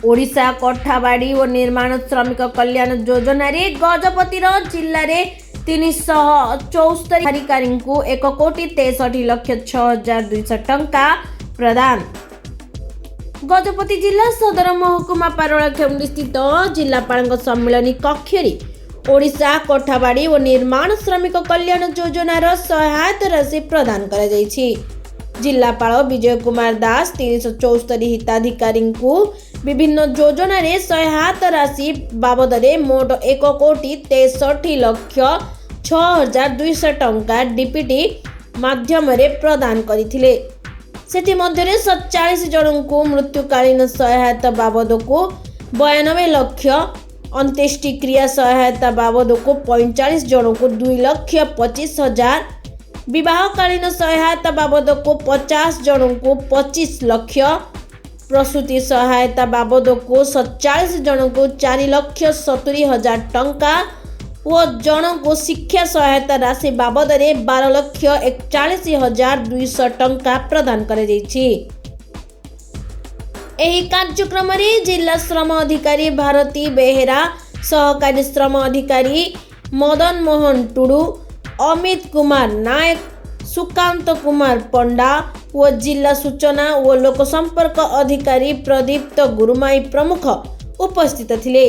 ओडिशा कोठाबाड़ी और निर्माण श्रमिक कल्याण योजना रे गजपति जिले में 374 अधिकारी को 1,63,06,200 टंका प्रदान। गजपति जिला सदर महकुमा पारଳାଖେମୁଣ୍ଡି स्थित जिलापाल सम्मिलनी कक्ष ओडिशा कोठाबाड़ी और निर्माण श्रमिक कल्याण योजनार सहायता राशि प्रदान करा जायछि। जिलापाल विजय कुमार दास 374 हिताधिकारी को विभिन्न योजना रे सहायता राशि बाबद मोट 1,63,06,200 टंका डीपीटी माध्यम प्रदान करथिले। सेठी मध्य 47 जन को मृत्युकालीन सहायता बाबद को 92 लाख, अंत्येष्टि क्रिया सहायता बाबद को 45 जन को 2,25,000, विवाहकालीन सहायता बाबद को 50 जन को 25 लाख, प्रसूति सहायता बाबद को 47 जन को 4,70,000 टंका और जन को शिक्षा सहायता राशि बाबद 12,41,200 टंका प्रदान कर। कार्यक्रम रे जिला श्रम अधिकारी भारती बेहेरा, सहकारी श्रम अधिकारी मदन मोहन टुडू, अमित कुमार नायक, सुकांत कुमार पंडा और जिला सूचना और लोक संपर्क अधिकारी प्रदीप्त गुरुमाई प्रमुख उपस्थित थिले।